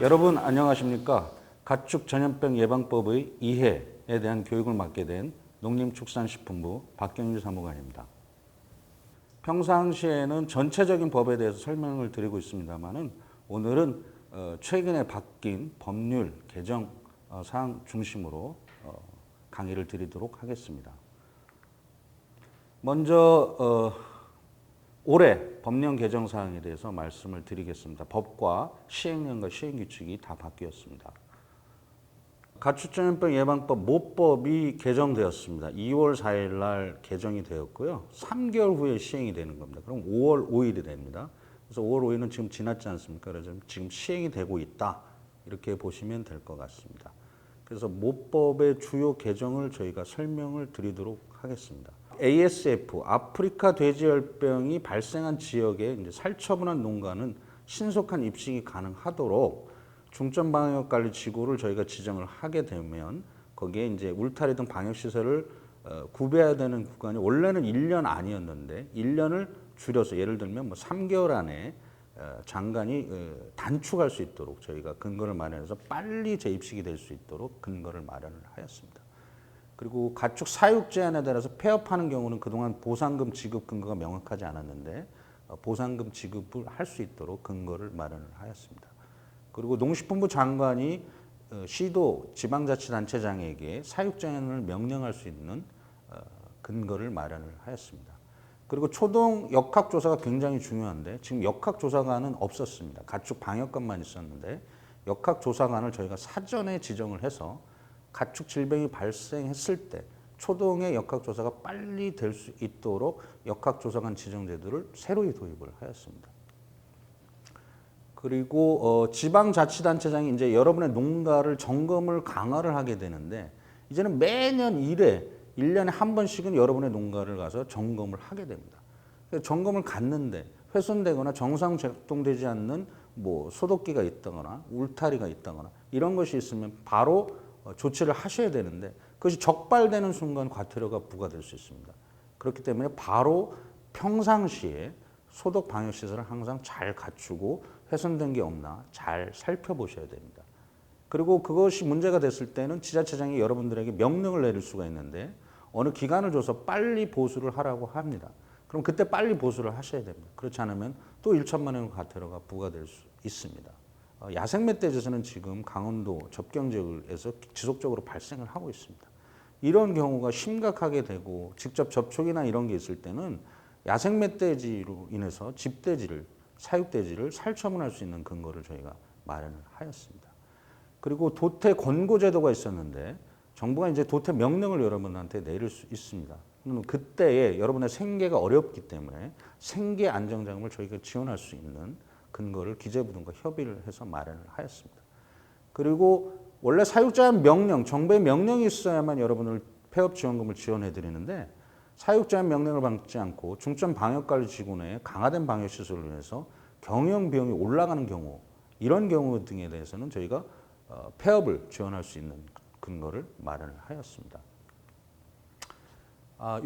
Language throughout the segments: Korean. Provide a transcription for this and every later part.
여러분 안녕하십니까? 가축 전염병 예방법의 이해에 대한 교육을 맡게 된 농림축산식품부 박경일 사무관입니다. 평상시에는 전체적인 법에 대해서 설명을 드리고 있습니다만은 오늘은 최근에 바뀐 법률 개정 사항 중심으로 강의를 드리도록 하겠습니다. 먼저 올해 법령 개정 사항에 대해서 말씀을 드리겠습니다. 법과 시행령과 시행규칙이 다 바뀌었습니다. 가축전염병 예방법 모법이 개정되었습니다. 2월 4일 날 개정이 되었고요. 3개월 후에 시행이 되는 겁니다. 그럼 5월 5일이 됩니다. 그래서 5월 5일은 지금 지났지 않습니까? 그래서 지금 시행이 되고 있다. 이렇게 보시면 될 것 같습니다. 그래서 모법의 주요 개정을 저희가 설명을 드리도록 하겠습니다. ASF, 아프리카 돼지열병이 발생한 지역에 이제 살처분한 농가는 신속한 입식이 가능하도록 중점방역관리지구를 저희가 지정을 하게 되면 거기에 이제 울타리 등 방역시설을 구비해야 되는 구간이 원래는 1년 아니었는데 1년을 줄여서 예를 들면 뭐 3개월 안에 장관이 단축할 수 있도록 저희가 근거를 마련해서 빨리 재입식이 될 수 있도록 근거를 마련을 하였습니다. 그리고 가축 사육 제한에 따라서 폐업하는 경우는 그동안 보상금 지급 근거가 명확하지 않았는데 보상금 지급을 할 수 있도록 근거를 마련을 하였습니다. 그리고 농식품부 장관이 시도 지방자치단체장에게 사육 제한을 명령할 수 있는 근거를 마련을 하였습니다. 그리고 초동 역학조사가 굉장히 중요한데 지금 역학조사관은 없었습니다. 가축 방역관만 있었는데 역학조사관을 저희가 사전에 지정을 해서 가축 질병이 발생했을 때 초동의 역학조사가 빨리 될 수 있도록 역학조사관 지정제도를 새로이 도입을 하였습니다. 그리고 지방자치단체장이 이제 여러분의 농가를 점검을 강화를 하게 되는데 이제는 매년 1년에 한 번씩은 여러분의 농가를 가서 점검을 하게 됩니다. 점검을 갔는데 훼손되거나 정상 작동되지 않는 뭐 소독기가 있다거나 울타리가 있다거나 이런 것이 있으면 바로 조치를 하셔야 되는데 그것이 적발되는 순간 과태료가 부과될 수 있습니다. 그렇기 때문에 바로 평상시에 소독 방역시설을 항상 잘 갖추고 훼손된 게 없나 잘 살펴보셔야 됩니다. 그리고 그것이 문제가 됐을 때는 지자체장이 여러분들에게 명령을 내릴 수가 있는데 어느 기간을 줘서 빨리 보수를 하라고 합니다. 그럼 그때 빨리 보수를 하셔야 됩니다. 그렇지 않으면 또 1천만 원 과태료가 부과될 수 있습니다. 야생 멧돼지에서는 지금 강원도 접경 지역에서 지속적으로 발생을 하고 있습니다. 이런 경우가 심각하게 되고 직접 접촉이나 이런 게 있을 때는 야생 멧돼지로 인해서 집돼지를 사육돼지를 살처분할 수 있는 근거를 저희가 마련을 하였습니다. 그리고 도태 권고 제도가 있었는데 정부가 이제 도태 명령을 여러분한테 내릴 수 있습니다. 그때에 여러분의 생계가 어렵기 때문에 생계 안정자금을 저희가 지원할 수 있는 근거를 기재부 등과 협의를 해서 마련을 하였습니다. 그리고 원래 사육자의 명령, 정부의 명령이 있어야만 여러분을 폐업 지원금을 지원해 드리는데 사육자의 명령을 받지 않고 중점 방역관리지구 내에 강화된 방역시설로 인해서 경영 비용이 올라가는 경우 이런 경우 등에 대해서는 저희가 폐업을 지원할 수 있는 근거를 마련을 하였습니다.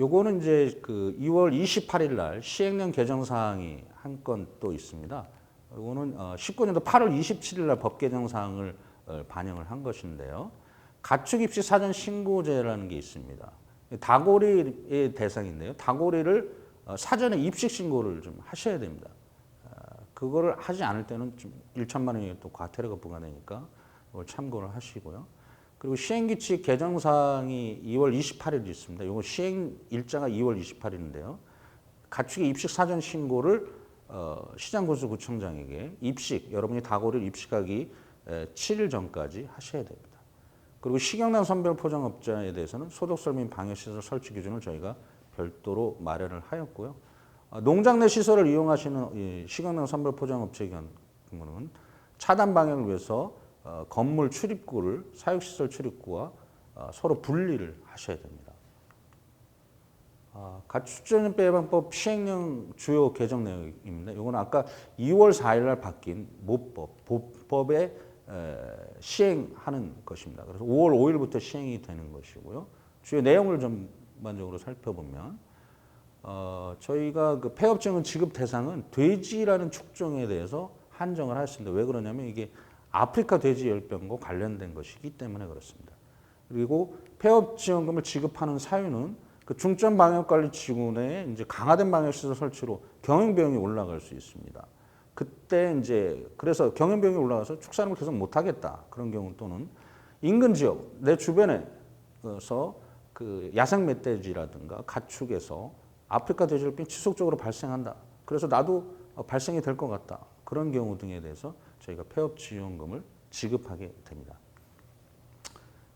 요거는 이제 그 2월 28일 날 시행령 개정 사항이 한 건 또 있습니다. 이거는 19년도 8월 27일 날 법 개정 사항을 반영을 한 것인데요. 가축 입시 사전 신고제라는 게 있습니다. 다고리의 대상인데요. 다고리를 사전에 입식 신고를 좀 하셔야 됩니다. 그거를 하지 않을 때는 좀 1천만 원이 또 과태료가 부과되니까 그걸 참고를 하시고요. 그리고 시행규칙 개정 사항이 2월 28일 있습니다. 이거 시행 일자가 2월 28일인데요. 가축의 입식 사전 신고를 시장군수구청장에게 입식, 여러분이 다고리를 입식하기 7일 전까지 하셔야 됩니다. 그리고 식용량 선별 포장업자에 대해서는 소독설 및 방역시설 설치 기준을 저희가 별도로 마련을 하였고요. 농장 내 시설을 이용하시는 식용량 선별 포장업체 경우는 차단 방역을 위해서 건물 출입구를 사육시설 출입구와 서로 분리를 하셔야 됩니다. 가축전염병 예방법 시행령 주요 개정 내용입니다. 이거는 아까 2월 4일 날 바뀐 모법, 보법의 시행하는 것입니다. 그래서 5월 5일부터 시행이 되는 것이고요. 주요 내용을 전반적으로 살펴보면 저희가 그 폐업증은 지급 대상은 돼지라는 축종에 대해서 한정을 하였습니다. 왜 그러냐면 이게 아프리카 돼지열병과 관련된 것이기 때문에 그렇습니다. 그리고 폐업지원금을 지급하는 사유는 그 중점방역관리지구 내에 이제 강화된 방역시설 설치로 경행비용이 올라갈 수 있습니다. 그때 이제 그래서 경행비용이 올라가서 축산을 계속 못하겠다 그런 경우 또는 인근 지역 내 주변에서 그 야생 멧돼지라든가 가축에서 아프리카 돼지열병이 지속적으로 발생한다. 그래서 나도 발생이 될 것 같다. 그런 경우 등에 대해서 저희가 폐업지원금을 지급하게 됩니다.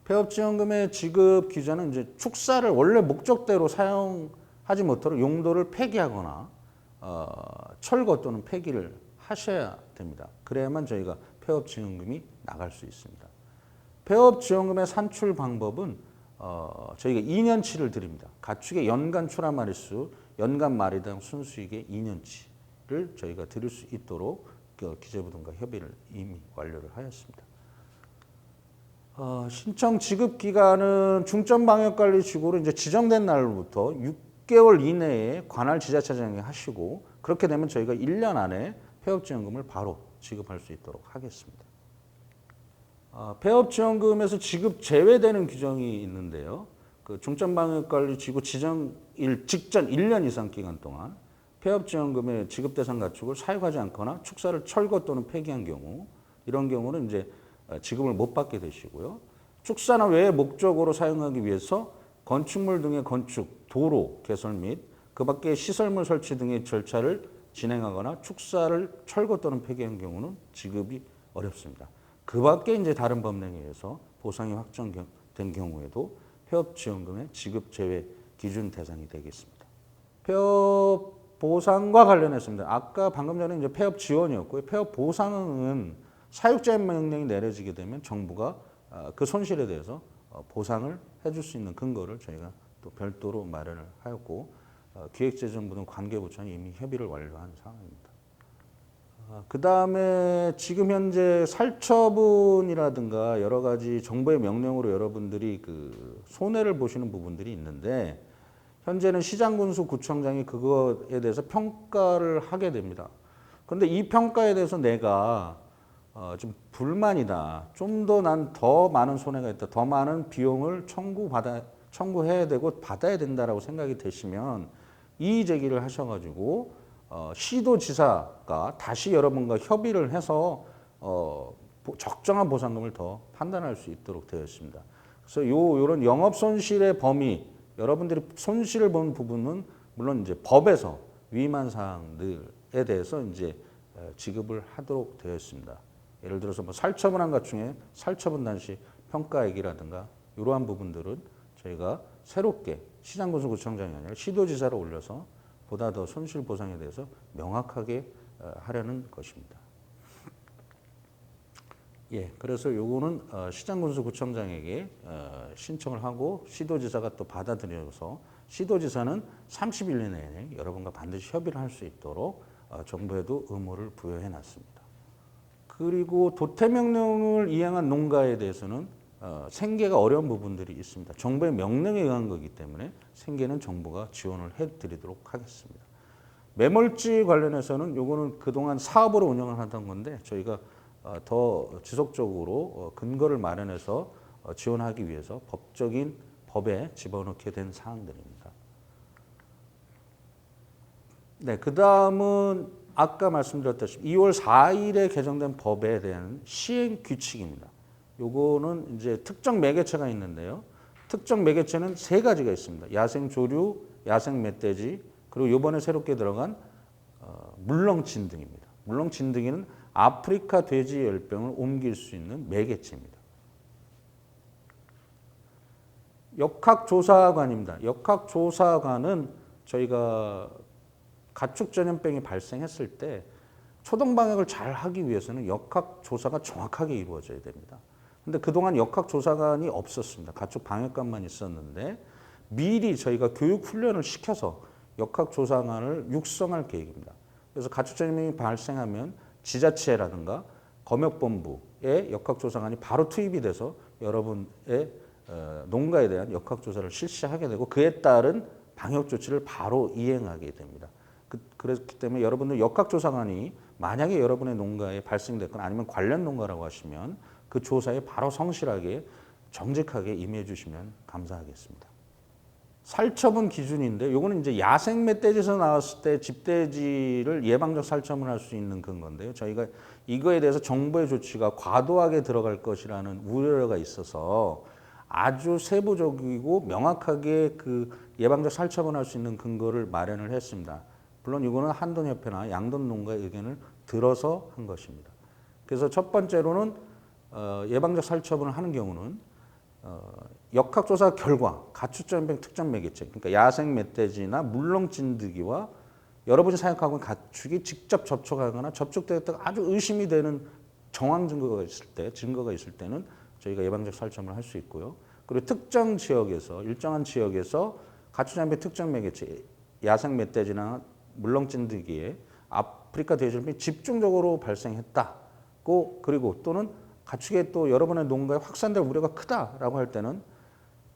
폐업지원금의 지급 기준은 이제 축사를 원래 목적대로 사용하지 못하도록 용도를 폐기하거나 철거 또는 폐기를 하셔야 됩니다. 그래야만 저희가 폐업지원금이 나갈 수 있습니다. 폐업지원금의 산출 방법은 저희가 2년치를 드립니다. 가축의 연간 출하 마리수, 연간 마리당 순수익의 2년치를 저희가 드릴 수 있도록 기재부 등과 협의를 이미 완료를 하였습니다. 신청 지급 기간은 중점방역관리지구로 이제 지정된 날로부터 6개월 이내에 관할 지자체장이 하시고 그렇게 되면 저희가 1년 안에 폐업지원금을 바로 지급할 수 있도록 하겠습니다. 폐업지원금에서 지급 제외되는 규정이 있는데요. 그 중점방역관리지구 지정일 직전 1년 이상 기간 동안 폐업지원금의 지급 대상 가축을 사육하지 않거나 축사를 철거 또는 폐기한 경우 이런 경우는 이제 지급을 못 받게 되시고요. 축사나 외의 목적으로 사용하기 위해서 건축물 등의 건축, 도로 개설 및 그 밖에 시설물 설치 등의 절차를 진행하거나 축사를 철거 또는 폐기한 경우는 지급이 어렵습니다. 그 밖에 이제 다른 법령에 의해서 보상이 확정된 경우에도 폐업지원금의 지급 제외 기준 대상이 되겠습니다. 폐업 보상과 관련했습니다. 아까 방금 전에 이제 폐업 지원이었고요. 폐업 보상은 사육제 명령이 내려지게 되면 정부가 그 손실에 대해서 보상을 해줄 수 있는 근거를 저희가 또 별도로 마련을 하였고 기획재정부 등 관계부처는 이미 협의를 완료한 상황입니다. 그 다음에 지금 현재 살처분이라든가 여러 가지 정부의 명령으로 여러분들이 그 손해를 보시는 부분들이 있는데 현재는 시장군수구청장이 그거에 대해서 평가를 하게 됩니다. 그런데 이 평가에 대해서 내가 좀 불만이다. 좀 더 난 더 많은 손해가 있다. 더 많은 비용을 청구해야 되고 받아야 된다라고 생각이 되시면 이의 제기를 하셔가지고 시도지사가 다시 여러분과 협의를 해서 적정한 보상금을 더 판단할 수 있도록 되어 있습니다. 그래서 이런 영업 손실의 범위 여러분들이 손실을 본 부분은 물론 이제 법에서 위임한 사항들에 대해서 이제 지급을 하도록 되어 있습니다. 예를 들어서 뭐 살처분한 것 중에 살처분 당시 평가액이라든가 이러한 부분들은 저희가 새롭게 시장군수구청장이 아니라 시도지사로 올려서 보다 더 손실 보상에 대해서 명확하게 하려는 것입니다. 예, 그래서 요거는 시장군수구청장에게 신청을 하고 시도지사가 또 받아들여서 시도지사는 30일 내에 여러분과 반드시 협의를 할 수 있도록 정부에도 의무를 부여해 놨습니다. 그리고 도태명령을 이행한 농가에 대해서는 생계가 어려운 부분들이 있습니다. 정부의 명령에 의한 거기 때문에 생계는 정부가 지원을 해드리도록 하겠습니다. 매몰지 관련해서는 요거는 그동안 사업으로 운영을 하던 건데 저희가 더 지속적으로 근거를 마련해서 지원하기 위해서 법적인 법에 집어넣게 된 사항들입니다. 네, 그 다음은 아까 말씀드렸다시피 2월 4일에 개정된 법에 대한 시행 규칙입니다. 요거는 이제 특정 매개체가 있는데요. 특정 매개체는 세 가지가 있습니다. 야생 조류, 야생 멧돼지, 그리고 이번에 새롭게 들어간 물렁진드기입니다. 물렁진드기는 아프리카 돼지 열병을 옮길 수 있는 매개체입니다. 역학조사관입니다. 역학조사관은 저희가 가축 전염병이 발생했을 때 초동 방역을 잘 하기 위해서는 역학조사가 정확하게 이루어져야 됩니다. 근데 그동안 역학조사관이 없었습니다. 가축 방역관만 있었는데 미리 저희가 교육 훈련을 시켜서 역학조사관을 육성할 계획입니다. 그래서 가축 전염병이 발생하면 지자체라든가 검역본부의 역학조사관이 바로 투입이 돼서 여러분의 농가에 대한 역학조사를 실시하게 되고 그에 따른 방역조치를 바로 이행하게 됩니다. 그렇기 때문에 여러분들 역학조사관이 만약에 여러분의 농가에 발생됐거나 아니면 관련 농가라고 하시면 그 조사에 바로 성실하게 정직하게 임해 주시면 감사하겠습니다. 살처분 기준인데 요거는 이제 야생 멧돼지에서 나왔을 때 집돼지를 예방적 살처분을 할 수 있는 그런 건데요. 저희가 이거에 대해서 정부의 조치가 과도하게 들어갈 것이라는 우려가 있어서 아주 세부적이고 명확하게 그 예방적 살처분할 수 있는 근거를 마련을 했습니다. 물론 이거는 한돈협회나 양돈농가의 의견을 들어서 한 것입니다. 그래서 첫 번째로는 예방적 살처분을 하는 경우는 역학조사 결과 가축전병 특정 매개체, 그러니까 야생 멧돼지나 물렁진드기와 여러분이 사육하고 있는 가축이 직접 접촉하거나 접촉되었다가 아주 의심이 되는 정황 증거가 있을 때는 저희가 예방적 살처분을 할 수 있고요. 그리고 특정 지역에서 일정한 지역에서 가축전병 특정 매개체, 야생 멧돼지나 물렁진드기에 아프리카 돼지열병이 집중적으로 발생했다고 그리고 또는 가축에 또 여러분의 농가에 확산될 우려가 크다라고 할 때는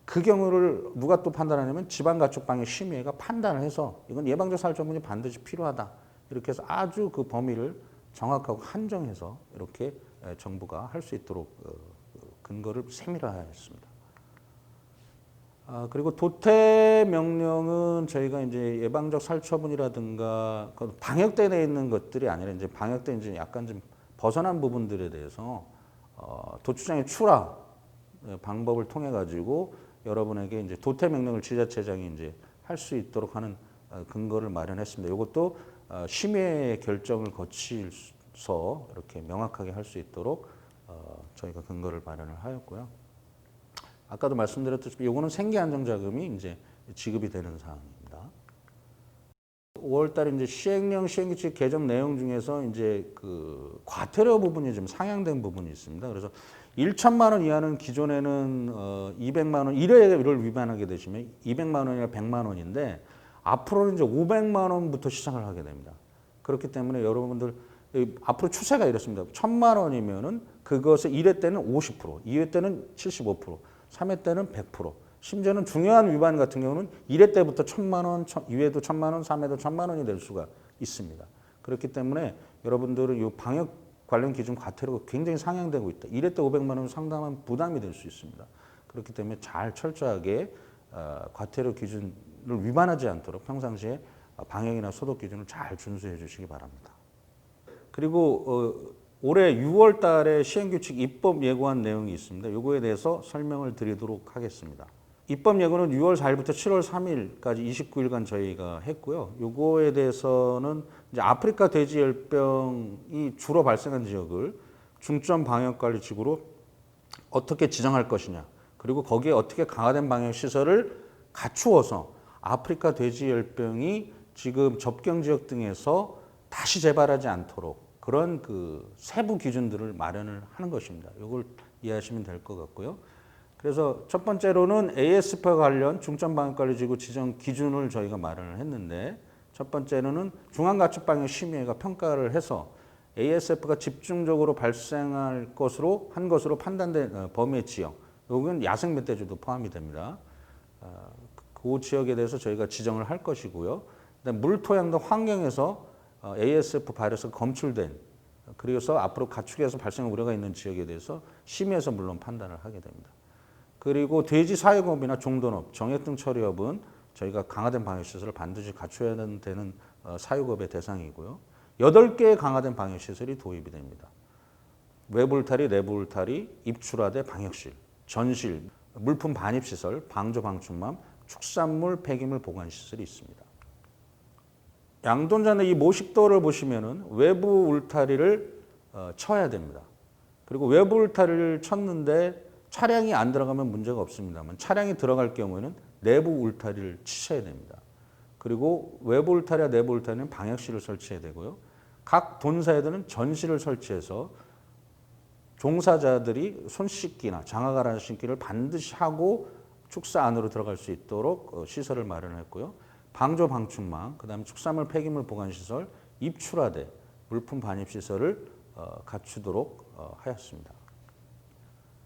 그 경우를 누가 또 판단하냐면 지방가축방역심의회가 판단을 해서 이건 예방적 살처분이 반드시 필요하다. 이렇게 해서 아주 그 범위를 정확하고 한정해서 이렇게 정부가 할 수 있도록 근거를 세밀화했습니다. 그리고 도태 명령은 저희가 이제 예방적 살처분이라든가 방역대에 내 있는 것들이 아니라 이제 방역대 이제 약간 좀 벗어난 부분들에 대해서 도축장의 출하 방법을 통해 가지고 여러분에게 이제 도태 명령을 지자체장이 이제 할 수 있도록 하는 근거를 마련했습니다. 이것도 심의의 결정을 거치서 이렇게 명확하게 할 수 있도록 저희가 근거를 마련을 하였고요. 아까도 말씀드렸듯이 이거는 생계안정자금이 이제 지급이 되는 사항입니다. 5월달에 이제 시행령 시행규칙 개정 내용 중에서 이제 그 과태료 부분이 좀 상향된 부분이 있습니다. 그래서 1천만 원 이하는 기존에는 200만 원 1회를 위반하게 되시면 200만 원이나 100만 원인데 앞으로는 이제 500만 원부터 시작을 하게 됩니다. 그렇기 때문에 여러분들 앞으로 추세가 이렇습니다. 1,000만 원이면은 그것을 1회 때는 50%, 2회 때는 75%, 3회 때는 100%. 심지어는 중요한 위반 같은 경우는 1회 때부터 1,000만 원, 2회도 1,000만 원, 3회도 1,000만 원이 될 수가 있습니다. 그렇기 때문에 여러분들은 이 방역 관련 기준 과태료가 굉장히 상향되고 있다. 1회 때 500만 원은 상당한 부담이 될 수 있습니다. 그렇기 때문에 잘 철저하게 과태료 기준을 위반하지 않도록 평상시에 방역이나 소독 기준을 잘 준수해 주시기 바랍니다. 그리고 올해 6월 달에 시행규칙 입법 예고한 내용이 있습니다. 요거에 대해서 설명을 드리도록 하겠습니다. 입법 예고는 6월 4일부터 7월 3일까지 29일간 저희가 했고요. 요거에 대해서는 이제 아프리카 돼지열병이 주로 발생한 지역을 중점 방역관리 지구로 어떻게 지정할 것이냐, 그리고 거기에 어떻게 강화된 방역 시설을 갖추어서 아프리카 돼지열병이 지금 접경 지역 등에서 다시 재발하지 않도록 그런 그 세부 기준들을 마련을 하는 것입니다. 이걸 이해하시면 될 것 같고요. 그래서 첫 번째로는 ASF와 관련 중점방역관리지구 지정 기준을 저희가 마련을 했는데 첫 번째로는 중앙가축방역심의회가 평가를 해서 ASF가 집중적으로 발생할 것으로 한 것으로 판단된 범위의 지역, 여기는 야생 멧돼지도 포함이 됩니다. 그 지역에 대해서 저희가 지정을 할 것이고요. 그다음 물, 토양 등 환경에서 ASF 바이러스가 검출된 그래서 앞으로 가축에서 발생 우려가 있는 지역에 대해서 심의해서 물론 판단을 하게 됩니다. 그리고 돼지 사육업이나 종돈업, 정액 등 처리업은 저희가 강화된 방역시설을 반드시 갖춰야 되는 사육업의 대상이고요. 8개의 강화된 방역시설이 도입이 됩니다. 외부 울타리, 내부 울타리, 입출하대 방역실, 전실, 물품 반입시설, 방조 방충망, 축산물, 폐기물 보관시설이 있습니다. 양돈자의 이 모식도를 보시면은 외부 울타리를 쳐야 됩니다. 그리고 외부 울타리를 쳤는데 차량이 안 들어가면 문제가 없습니다만 차량이 들어갈 경우에는 내부 울타리를 치셔야 됩니다. 그리고 외부 울타리와 내부 울타리는 방역실을 설치해야 되고요. 각 돈사에들은 전실을 설치해서 종사자들이 손 씻기나 장화 갈아 신기를 반드시 하고 축사 안으로 들어갈 수 있도록 시설을 마련했고요. 방조 방충망, 그다음에 축산물 폐기물 보관시설, 입출하대, 물품 반입시설을 갖추도록 하였습니다.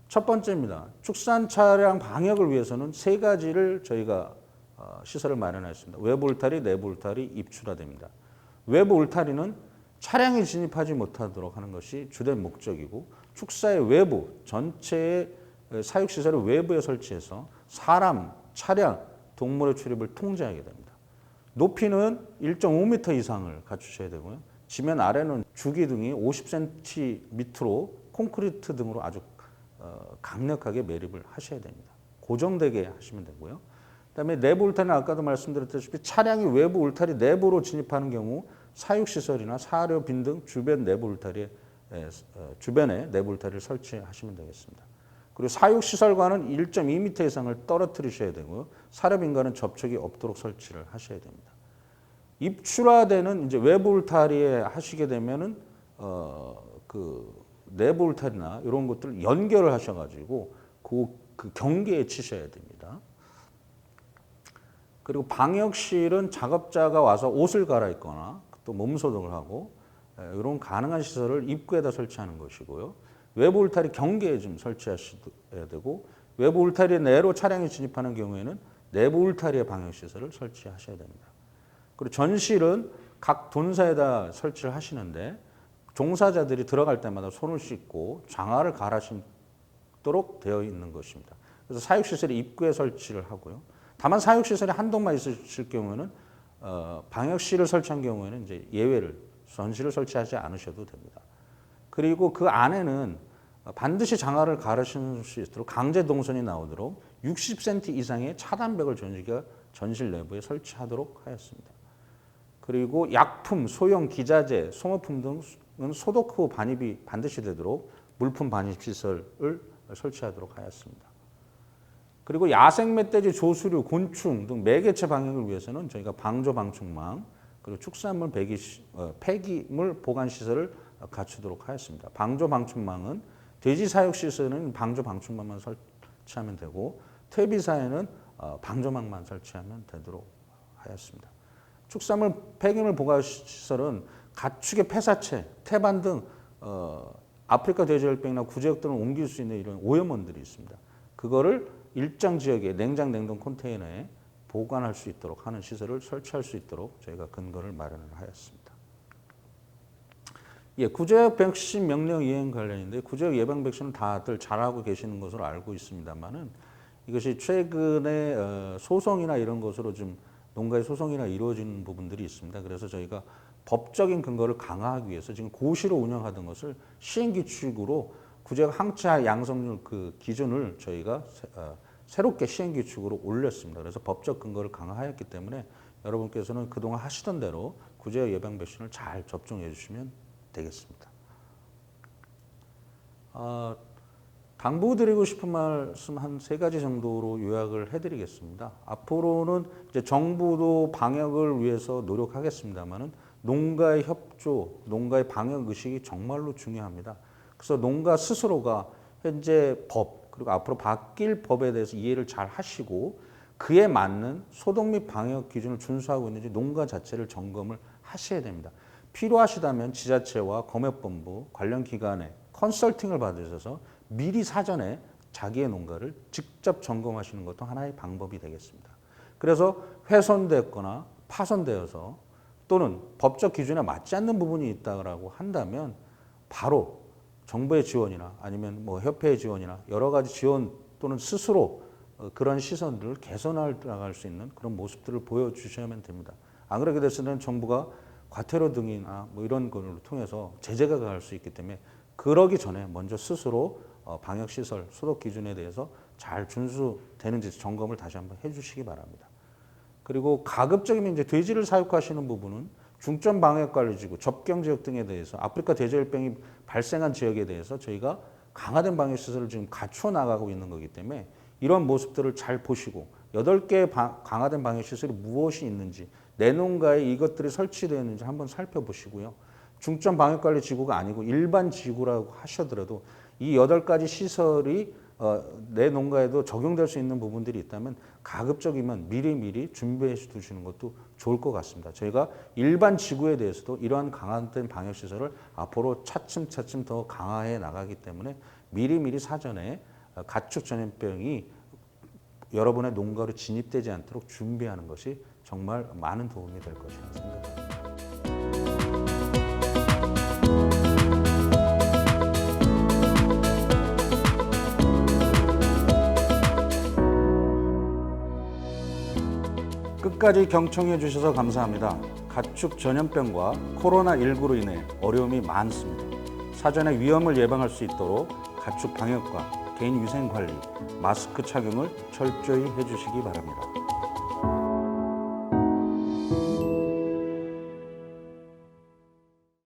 첫 번째입니다. 축산 차량 방역을 위해서는 3가지를 저희가 시설을 마련했습니다. 외부 울타리, 내부 울타리, 입출하대입니다. 외부 울타리는 차량이 진입하지 못하도록 하는 것이 주된 목적이고, 축사의 외부 전체의 사육시설을 외부에 설치해서 사람, 차량, 동물의 출입을 통제하게 됩니다. 높이는 1.5m 이상을 갖추셔야 되고요. 지면 아래는 주기둥이 50cm 밑으로 콘크리트 등으로 아주 강력하게 매립을 하셔야 됩니다. 고정되게 하시면 되고요. 그다음에 내부 울타리는 아까도 말씀드렸다시피 차량이 외부 울타리 내부로 진입하는 경우 사육시설이나 사료빈 등 주변 내부 울타리에 주변에 내부 울타리를 설치하시면 되겠습니다. 그리고 사육시설과는 1.2m 이상을 떨어뜨리셔야 되고요. 사료빈과는 접촉이 없도록 설치를 하셔야 됩니다. 입출하되는 이제 외부 울타리에 하시게 되면은 그 내부 울타리나 이런 것들을 연결을 하셔가지고 그 경계에 치셔야 됩니다. 그리고 방역실은 작업자가 와서 옷을 갈아입거나 또 몸 소독을 하고 이런 가능한 시설을 입구에다 설치하는 것이고요. 외부 울타리 경계에 좀 설치하셔야 되고, 외부 울타리 내로 차량이 진입하는 경우에는 내부 울타리에 방역시설을 설치하셔야 됩니다. 그리고 전실은 각 돈사에다 설치를 하시는데 종사자들이 들어갈 때마다 손을 씻고 장화를 갈아 신도록 되어 있는 것입니다. 그래서 사육시설이 입구에 설치를 하고요. 다만 사육시설이 한 동만 있으실 경우에는 방역실을 설치한 경우에는 이제 예외를 전실을 설치하지 않으셔도 됩니다. 그리고 그 안에는 반드시 장화를 갈아 신을 수 있도록 강제 동선이 나오도록 60cm 이상의 차단벽을 전실 내부에 설치하도록 하였습니다. 그리고 약품, 소형 기자재, 소모품 등은 소독 후 반입이 반드시 되도록 물품 반입 시설을 설치하도록 하였습니다. 그리고 야생 멧돼지, 조수류, 곤충 등 매개체 방역을 위해서는 저희가 방조 방충망, 그리고 축산물 폐기물 보관 시설을 갖추도록 하였습니다. 방조 방충망은 돼지 사육 시설은 방조 방충망만 설치하면 되고, 퇴비사에는 방조망만 설치하면 되도록 하였습니다. 축산물 폐기물 보관 시설은 가축의 폐사체, 태반 등 아프리카 돼지열병이나 구제역 등을 옮길 수 있는 이런 오염원들이 있습니다. 그거를 일정 지역의 냉장 냉동 컨테이너에 보관할 수 있도록 하는 시설을 설치할 수 있도록 저희가 근거를 마련을 하였습니다. 예, 구제역 백신 명령 이행 관련인데, 구제역 예방 백신은 다들 잘하고 계시는 것으로 알고 있습니다만은 이것이 최근에 소송이나 이런 것으로 좀 농가의 소송이나 이루어지는 부분들이 있습니다. 그래서 저희가 법적인 근거를 강화하기 위해서 지금 고시로 운영하던 것을 시행규칙으로 구제역 항체 양성률 그 기준을 저희가 새롭게 시행규칙으로 올렸습니다. 그래서 법적 근거를 강화하였기 때문에 여러분께서는 그동안 하시던 대로 구제역 예방 백신을 잘 접종해 주시면 되겠습니다. 당부드리고 싶은 말씀 한 3가지 정도로 요약을 해드리겠습니다. 앞으로는 이제 정부도 방역을 위해서 노력하겠습니다만은 농가의 협조, 농가의 방역 의식이 정말로 중요합니다. 그래서 농가 스스로가 현재 법, 그리고 앞으로 바뀔 법에 대해서 이해를 잘 하시고 그에 맞는 소독 및 방역 기준을 준수하고 있는지 농가 자체를 점검을 하셔야 됩니다. 필요하시다면 지자체와 검역본부, 관련 기관에 컨설팅을 받으셔서 미리 사전에 자기의 농가를 직접 점검하시는 것도 하나의 방법이 되겠습니다. 그래서 훼손됐거나 파손되어서 또는 법적 기준에 맞지 않는 부분이 있다고 한다면 바로 정부의 지원이나 아니면 뭐 협회의 지원이나 여러 가지 지원 또는 스스로 그런 시설들을 개선해 나갈 수 있는 그런 모습들을 보여주셔야만 됩니다. 안 그렇게 됐을 때 정부가 과태료 등이나 뭐 이런 것을 통해서 제재가 가할 수 있기 때문에 그러기 전에 먼저 스스로 방역시설, 소독 기준에 대해서 잘 준수되는지 점검을 다시 한번 해주시기 바랍니다. 그리고 가급적이면 이제 돼지를 사육하시는 부분은 중점 방역관리지구, 접경지역 등에 대해서 아프리카 돼지열병이 발생한 지역에 대해서 저희가 강화된 방역시설을 지금 갖추어 나가고 있는 거기 때문에 이런 모습들을 잘 보시고 8개의 강화된 방역시설이 무엇이 있는지 내 농가에 이것들이 설치되어 있는지 한번 살펴보시고요. 중점 방역관리지구가 아니고 일반 지구라고 하셔더라도 이 8가지 시설이 내 농가에도 적용될 수 있는 부분들이 있다면 가급적이면 미리미리 준비해 두시는 것도 좋을 것 같습니다. 저희가 일반 지구에 대해서도 이러한 강화된 방역시설을 앞으로 차츰차츰 더 강화해 나가기 때문에 미리미리 사전에 가축 전염병이 여러분의 농가로 진입되지 않도록 준비하는 것이 정말 많은 도움이 될 것이라고 생각합니다. 끝까지 경청해 주셔서 감사합니다. 가축 전염병과 코로나19로 인해 어려움이 많습니다. 사전에 위험을 예방할 수 있도록 가축 방역과 개인 위생 관리, 마스크 착용을 철저히 해주시기 바랍니다.